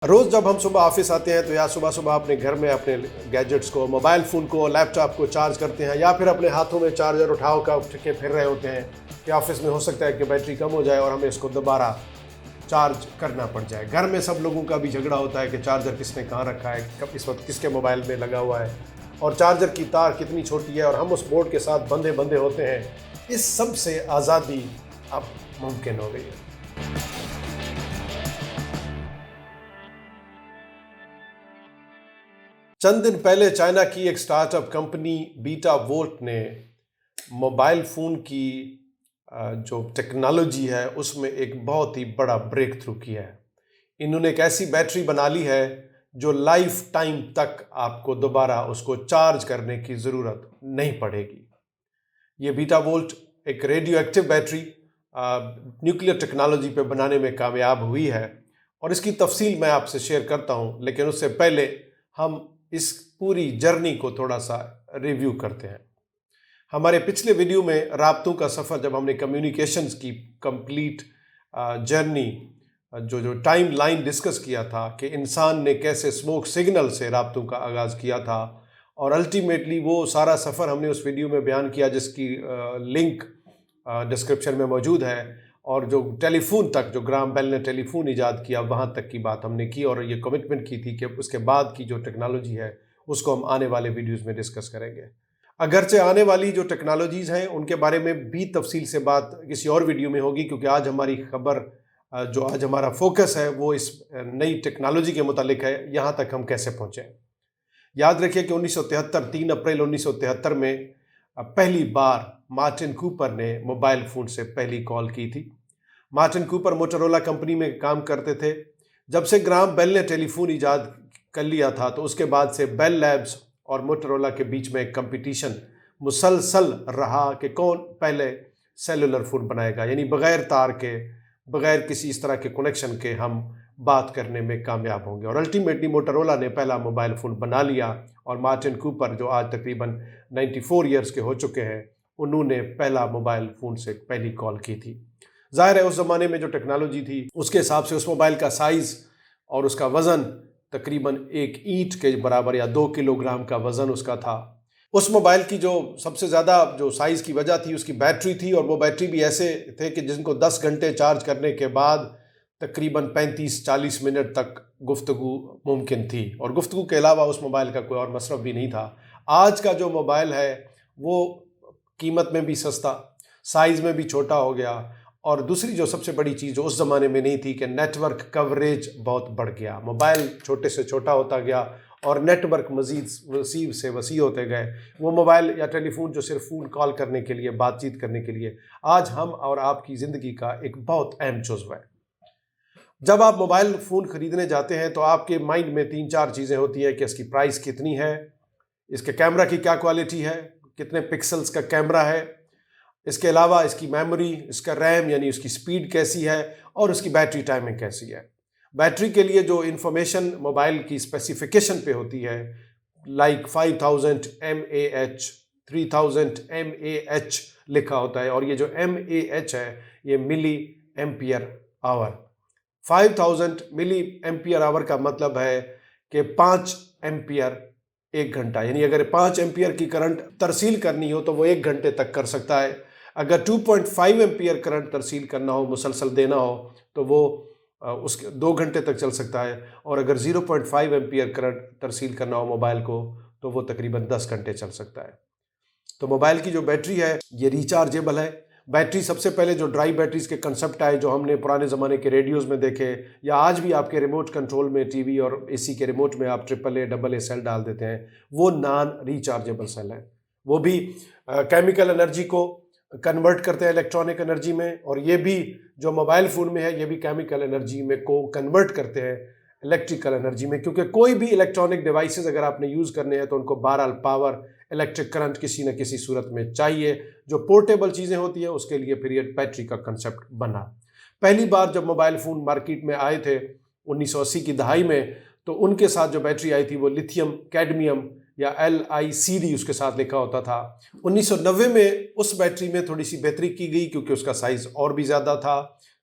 रोज़ जब हम सुबह ऑफिस आते हैं तो या सुबह सुबह अपने घर में अपने गैजेट्स को, मोबाइल फ़ोन को, लैपटॉप को चार्ज करते हैं या फिर अपने हाथों में चार्जर उठ के फिर रहे होते हैं कि ऑफिस में हो सकता है कि बैटरी कम हो जाए और हमें इसको दोबारा चार्ज करना पड़ जाए। घर में सब लोगों का भी झगड़ा होता है कि चार्जर किसने कहाँ रखा है, कब इस वक्त किसके मोबाइल में लगा हुआ है और चार्जर की तार कितनी छोटी है और हम उस बोर्ड के साथ बंधे बंधे होते हैं। इस सब से आज़ादी अब मुमकिन हो गई है। चंद दिन पहले चाइना की एक स्टार्टअप कंपनी बीटा वोल्ट ने मोबाइल फ़ोन की जो टेक्नोलॉजी है उसमें एक बहुत ही बड़ा ब्रेक थ्रू किया है। इन्होंने एक ऐसी बैटरी बना ली है जो लाइफ टाइम तक आपको दोबारा उसको चार्ज करने की ज़रूरत नहीं पड़ेगी। ये बीटा वोल्ट एक radio active battery nuclear technology पे बनाने में कामयाब हुई है और इसकी तफसील मैं आपसे शेयर करता हूँ, लेकिन उससे पहले हम इस पूरी जर्नी को थोड़ा सा रिव्यू करते हैं। हमारे पिछले वीडियो में राब्तों का सफ़र, जब हमने कम्युनिकेशंस की कंप्लीट जर्नी जो टाइम लाइन डिस्कस किया था कि इंसान ने कैसे स्मोक सिग्नल से राब्तों का आगाज़ किया था और अल्टीमेटली वो सारा सफ़र हमने उस वीडियो में बयान किया जिसकी लिंक डिस्क्रिप्शन में मौजूद है। और जो टेलीफोन तक, जो ग्राहम बेल ने टेलीफोन इजाद किया, वहाँ तक की बात हमने की और ये कमिटमेंट की थी कि उसके बाद की जो टेक्नोलॉजी है उसको हम आने वाले वीडियोस में डिस्कस करेंगे। अगरचे आने वाली जो टेक्नोलॉजीज़ हैं उनके बारे में भी तफसील से बात किसी और वीडियो में होगी, क्योंकि आज हमारी खबर, जो आज हमारा फोकस है वो इस नई टेक्नोलॉजी के मुतालिक है, यहाँ तक हम कैसे पहुँचे। याद रखिए कि 1973 3 अप्रैल 1973 में पहली बार मार्टिन कूपर ने मोबाइल फ़ोन से पहली कॉल की थी। मार्टिन कूपर मोटोरोला कंपनी में काम करते थे। जब से ग्राहम बेल ने टेलीफोन इजाद कर लिया था तो उसके बाद से बेल लैब्स और मोटोरोला के बीच में एक कंपटीशन मुसलसल रहा कि कौन पहले सेलुलर फ़ोन बनाएगा, यानी बग़ैर तार के, बग़ैर किसी इस तरह के कनेक्शन के हम बात करने में कामयाब होंगे। और अल्टीमेटली मोटोरोला ने पहला मोबाइल फ़ोन बना लिया और मार्टिन कूपर, जो आज तकरीबन 94 ईयर्स के हो चुके हैं, उन्होंने पहला मोबाइल फ़ोन से पहली कॉल की थी। ज़ाहिर है उस ज़माने में जो टेक्नोलॉजी थी उसके हिसाब से उस मोबाइल का साइज़ और उसका वज़न तकरीबन एक ईंट के बराबर या 2 किलोग्राम का वज़न उसका था। उस मोबाइल की जो सबसे ज़्यादा जो साइज़ की वजह थी उसकी बैटरी थी, और वो बैटरी भी ऐसे थे कि जिनको 10 घंटे चार्ज करने के बाद तकरीबन 35-40 मिनट तक गुफ्तगू मुमकिन थी, और गुफ्तगू के अलावा उस मोबाइल का कोई और मसरफ़ भी नहीं था। आज का जो मोबाइल है वो कीमत में भी सस्ता, साइज़ में भी छोटा हो गया, और दूसरी जो सबसे बड़ी चीज़ जो उस ज़माने में नहीं थी कि नेटवर्क कवरेज बहुत बढ़ गया। मोबाइल छोटे से छोटा होता गया और नेटवर्क मज़ीद वसी से वसी होते गए। वो मोबाइल या टेलीफोन जो सिर्फ फ़ोन कॉल करने के लिए, बातचीत करने के लिए, आज हम और आपकी ज़िंदगी का एक बहुत अहम जुज़्व है। जब आप मोबाइल फ़ोन ख़रीदने जाते हैं तो आपके माइंड में 3-4 चीज़ें होती हैं कि इसकी प्राइस कितनी है, इसके कैमरा की क्या क्वालिटी है, कितने पिक्सल्स का कैमरा है, इसके अलावा इसकी मेमोरी, इसका रैम यानी उसकी स्पीड कैसी है, और उसकी बैटरी टाइमिंग कैसी है। बैटरी के लिए जो इन्फॉर्मेशन मोबाइल की स्पेसिफिकेशन पे होती है, लाइक 5000 mAh, 3000 mAh लिखा होता है, और ये जो mAh है ये milli ampere hour. 5000 milli ampere hour का मतलब है कि 5 एम्पियर 1 घंटा, यानी अगर 5 एम्पियर की करंट तरसील करनी हो तो वो 1 घंटे तक कर सकता है। अगर 2.5 एम्पियर करंट तरसील करना हो, मुसलसल देना हो, तो वो उसके 2 घंटे तक चल सकता है, और अगर 0.5 एम्पियर करंट तरसील करना हो मोबाइल को तो वो तकरीबन 10 घंटे चल सकता है। तो मोबाइल की जो बैटरी है ये रिचार्जेबल है। बैटरी सबसे पहले जो ड्राई बैटरीज के कंसेप्ट आए, जो हमने पुराने ज़माने के रेडियोज़ में देखे, या आज भी आपके रिमोट कंट्रोल में टीवी और एसी के रिमोट में आप AAA AA सेल डाल देते हैं, वो नॉन रिचार्जेबल सेल है। वो भी केमिकल एनर्जी को कन्वर्ट करते हैं इलेक्ट्रॉनिक एनर्जी में, और ये भी जो मोबाइल फ़ोन में है ये भी केमिकल एनर्जी में को कन्वर्ट करते हैं इलेक्ट्रिकल एनर्जी में, क्योंकि कोई भी इलेक्ट्रॉनिक डिवाइसेस अगर आपने यूज़ करने हैं तो उनको बहरहाल पावर, इलेक्ट्रिक करंट किसी न किसी सूरत में चाहिए। जो पोर्टेबल चीज़ें होती हैं उसके लिए फिर ये बैटरी का कंसेप्ट बना। पहली बार जब मोबाइल फ़ोन मार्केट में आए थे 1980 की दहाई में, तो उनके साथ जो बैटरी आई थी वो लिथियम कैडमियम या LiCd उसके साथ लिखा होता था। 1990 में उस बैटरी में थोड़ी सी बेहतरी की गई क्योंकि उसका साइज़ और भी ज़्यादा था,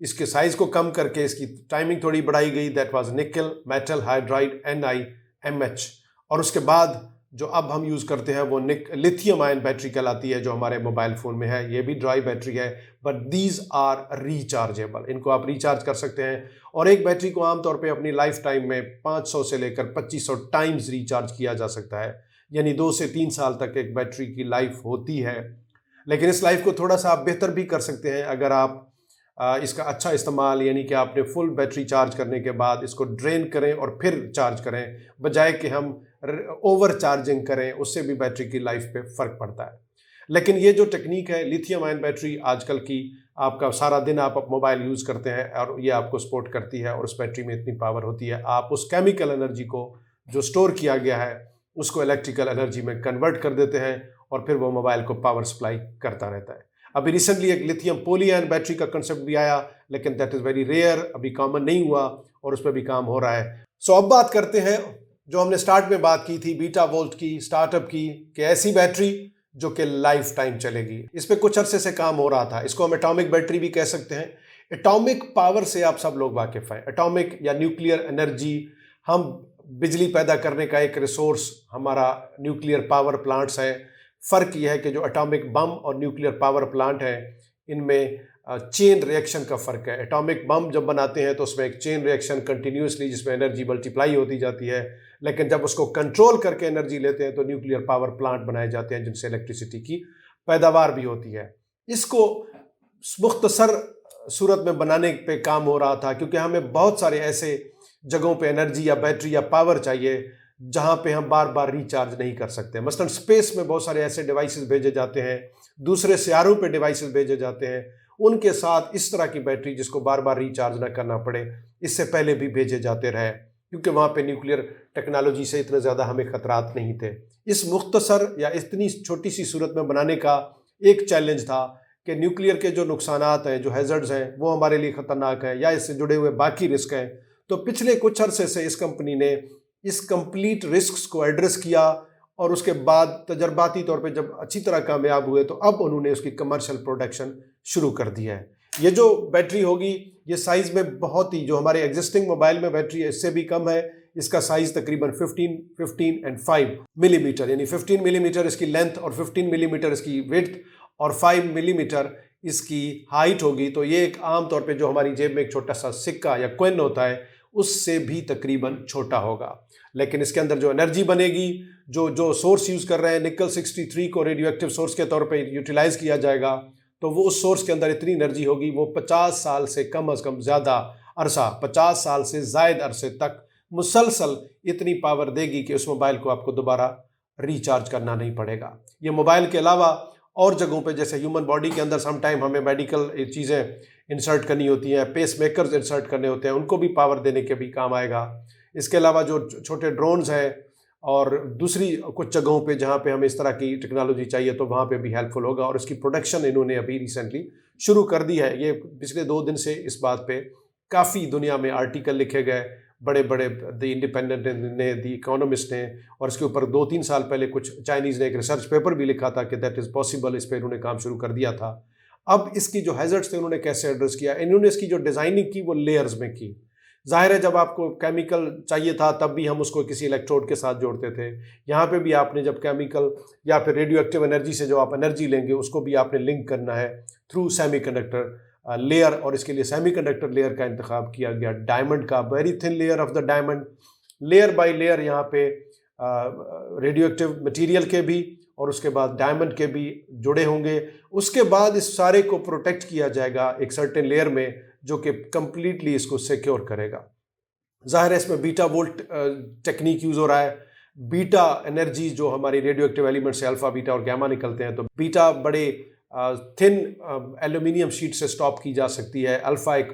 इसके साइज़ को कम करके इसकी टाइमिंग थोड़ी बढ़ाई गई, that was nickel metal hydride NiMH। और उसके बाद जो अब हम यूज़ करते हैं वो लिथियम आयन बैटरी कहलाती है, जो हमारे मोबाइल फ़ोन में है। ये भी ड्राई बैटरी है, बट दीज आर रिचार्जेबल, इनको आप रिचार्ज कर सकते हैं। और एक बैटरी को आमतौर पे अपनी लाइफ टाइम में 500 से लेकर 2500 टाइम्स रिचार्ज किया जा सकता है, यानी 2 से 3 साल तक एक बैटरी की लाइफ होती है। लेकिन इस लाइफ को थोड़ा सा आप बेहतर भी कर सकते हैं अगर आप इसका अच्छा इस्तेमाल, यानी कि आपने फुल बैटरी चार्ज करने के बाद इसको ड्रेन करें और फिर चार्ज करें, बजाय कि हम ओवर चार्जिंग करें, उससे भी बैटरी की लाइफ पे फ़र्क पड़ता है। लेकिन ये जो टेक्निक है लिथियम आयन बैटरी आजकल की, आपका सारा दिन आप मोबाइल यूज़ करते हैं और ये आपको सपोर्ट करती है, और उस बैटरी में इतनी पावर होती है, आप उस केमिकल एनर्जी को जो स्टोर किया गया है उसको इलेक्ट्रिकल एनर्जी में कन्वर्ट कर देते हैं, और फिर वो मोबाइल को पावर सप्लाई करता रहता है। अभी रिसेंटली एक लिथियम पॉली आयन बैटरी का कंसेप्ट भी आया, लेकिन दैट इज़ वेरी रेयर, अभी कॉमन नहीं हुआ, और उस पर भी काम हो रहा है। सो अब बात करते हैं जो हमने स्टार्ट में बात की थी बीटा वोल्ट की, स्टार्टअप की, कि ऐसी बैटरी जो कि लाइफ टाइम चलेगी। इस पर कुछ अरसे से काम हो रहा था, इसको हम एटॉमिक बैटरी भी कह सकते हैं। एटॉमिक पावर से आप सब लोग वाकिफ़ हैं, एटॉमिक या न्यूक्लियर एनर्जी, हम बिजली पैदा करने का एक रिसोर्स हमारा न्यूक्लियर पावर प्लांट्स है। फ़र्क यह है कि जो एटॉमिक बम और न्यूक्लियर पावर प्लांट है, इनमें चेन रिएक्शन का फ़र्क है। एटॉमिक बम जब बनाते हैं तो उसमें एक चेन रिएक्शन कंटिन्यूसली, जिसमें एनर्जी मल्टीप्लाई होती जाती है, लेकिन जब उसको कंट्रोल करके एनर्जी लेते हैं तो न्यूक्लियर पावर प्लांट बनाए जाते हैं, जिनसे इलेक्ट्रिसिटी की पैदावार भी होती है। इसको मुख्तसर सूरत में बनाने पे काम हो रहा था, क्योंकि हमें बहुत सारे ऐसे जगहों पे एनर्जी या बैटरी या पावर चाहिए जहाँ पे हम बार बार रिचार्ज नहीं कर सकते। मसलन स्पेस में बहुत सारे ऐसे डिवाइसेस भेजे जाते हैं, दूसरे सियारों पे डिवाइसेस भेजे जाते हैं, उनके साथ इस तरह की बैटरी जिसको बार बार रिचार्ज ना करना पड़े, इससे पहले भी भेजे जाते रहे, क्योंकि वहाँ पे न्यूक्लियर टेक्नोलॉजी से इतने ज़्यादा हमें ख़तरात नहीं थे। इस मुख्तसर या इतनी छोटी सी सूरत में बनाने का एक चैलेंज था कि न्यूक्लियर के जो नुकसानात हैं, जो हैज़र्ड्स हैं, वो हमारे लिए ख़तरनाक हैं, या इससे जुड़े हुए बाकी रिस्क हैं। तो पिछले कुछ अरसे से इस कंपनी ने इस कंप्लीट रिस्क्स को एड्रेस किया, और उसके बाद तजर्बाती तौर पे जब अच्छी तरह कामयाब हुए तो अब उन्होंने उसकी कमर्शियल प्रोडक्शन शुरू कर दी है। ये जो बैटरी होगी, ये साइज़ में बहुत ही, जो हमारे एग्जिस्टिंग मोबाइल में बैटरी है इससे भी कम है। इसका साइज़ तकरीबन 15 एंड 5 मिलीमीटर, यानी 15 मिलीमीटर इसकी लेंथ और 15 मिलीमीटर इसकी विड्थ और 5 मिलीमीटर इसकी हाइट होगी। तो ये एक आम तौर पे जो हमारी जेब में एक छोटा सा सिक्का या कॉइन होता है, उससे भी तकरीबन छोटा होगा। लेकिन इसके अंदर जो एनर्जी बनेगी, जो सोर्स यूज़ कर रहे हैं, निकल 63 को रेडियो एक्टिव सोर्स के तौर पे यूटिलाइज़ किया जाएगा, तो वो उस सोर्स के अंदर इतनी एनर्जी होगी, वो 50 साल से कम अज़ कम ज़्यादा अरसा, 50 साल से ज़ायद अरसे तक मुसलसल इतनी पावर देगी कि उस मोबाइल को आपको दोबारा रिचार्ज करना नहीं पड़ेगा। ये मोबाइल के अलावा और जगहों पे, जैसे ह्यूमन बॉडी के अंदर सम टाइम हमें मेडिकल चीज़ें इंसर्ट करनी होती हैं, पेस मेकर्स इंसर्ट करने होते हैं, उनको भी पावर देने के भी काम आएगा। इसके अलावा जो छोटे ड्रोन्स हैं और दूसरी कुछ जगहों पे जहाँ पे हमें इस तरह की टेक्नोलॉजी चाहिए, तो वहाँ पे भी हेल्पफुल होगा। और इसकी प्रोडक्शन इन्होंने अभी रिसेंटली शुरू कर दी है। ये पिछले 2 दिन से इस बात पे काफ़ी दुनिया में आर्टिकल लिखे गए, बड़े बड़े द इंडिपेंडेंट ने, द इकोनॉमिस्ट ने, और इसके ऊपर 2-3 साल पहले कुछ चाइनीज़ ने एक रिसर्च पेपर भी लिखा था कि दैट इज़ पॉसिबल। इस पर इन्होंने काम शुरू कर दिया था। अब इसकी जो हैज़र्ड्स थे उन्होंने कैसे एड्रेस किया, इन्होंने इसकी जो डिज़ाइनिंग की वो लेयर्स में की। ज़ाहिर है जब आपको केमिकल चाहिए था तब भी हम उसको किसी इलेक्ट्रोड के साथ जोड़ते थे। यहाँ पे भी आपने जब केमिकल या फिर रेडियो एक्टिव एनर्जी से जो आप एनर्जी लेंगे उसको भी आपने लिंक करना है थ्रू सेमीकंडक्टर लेयर, और इसके लिए सेमीकंडक्टर लेयर का इंतखाब किया गया, डायमंड का, very thin layer of the diamond. Layer by layer यहाँ पे रेडियो एक्टिव मटीरियल के भी और उसके बाद डायमंड के भी जुड़े होंगे। उसके बाद इस सारे को प्रोटेक्ट किया जाएगा एक सर्टेन लेयर में, जो कि कम्प्लीटली इसको सिक्योर करेगा। ज़ाहिर है इसमें बीटा वोल्ट टेक्निक यूज़ हो रहा है। बीटा एनर्जी जो हमारी रेडियो एक्टिव एलिमेंट से अल्फ़ा, बीटा और गैमा निकलते हैं, तो बीटा बड़े थिन एल्यूमिनियम शीट से स्टॉप की जा सकती है, अल्फ़ा एक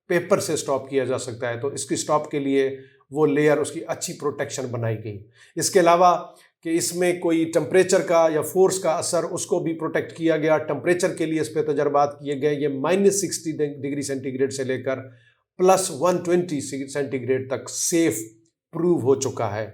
पेपर से स्टॉप किया जा सकता है। तो इसकी स्टॉप के लिए वो लेयर, उसकी अच्छी प्रोटेक्शन बनाई गई। इसके अलावा कि इसमें कोई टेम्परेचर का या फोर्स का असर, उसको भी प्रोटेक्ट किया गया। टेम्परेचर के लिए इस पर तजर्बात किए गए। ये -60 डिग्री सेंटीग्रेड से लेकर +120 सेंटीग्रेड तक सेफ प्रूव हो चुका है।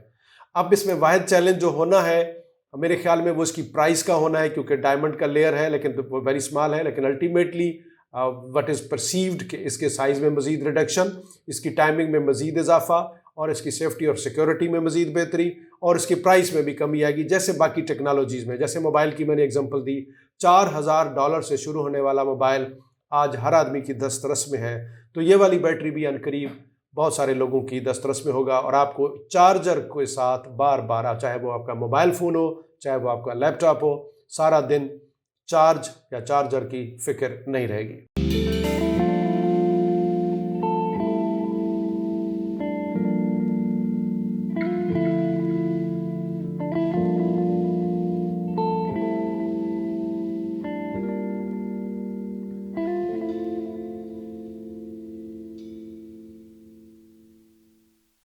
अब इसमें वाहिद चैलेंज जो होना है मेरे ख्याल में वो इसकी प्राइस का होना है, क्योंकि डायमंड का लेयर है लेकिन वो वेरी स्मॉल है, लेकिन अल्टीमेटली व्हाट इज़ परसीव्ड कि इसके साइज़ में मज़ीद रिडक्शन, इसकी टाइमिंग में मज़ीद इजाफा और इसकी सेफ्टी और सिक्योरिटी में मज़ीद बेहतरी और इसकी प्राइस में भी कमी आएगी। जैसे बाकी टेक्नोलॉजीज़ में, जैसे मोबाइल की मैंने एग्जांपल दी, $4000 से शुरू होने वाला मोबाइल आज हर आदमी की दस्तरस में है। तो ये वाली बैटरी भी अनकरीब बहुत सारे लोगों की दस्तरस में होगा और आपको चार्जर के साथ बार बार, चाहे वो आपका मोबाइल फ़ोन हो, चाहे वो आपका लैपटॉप हो, सारा दिन चार्ज या चार्जर की फिक्र नहीं रहेगी।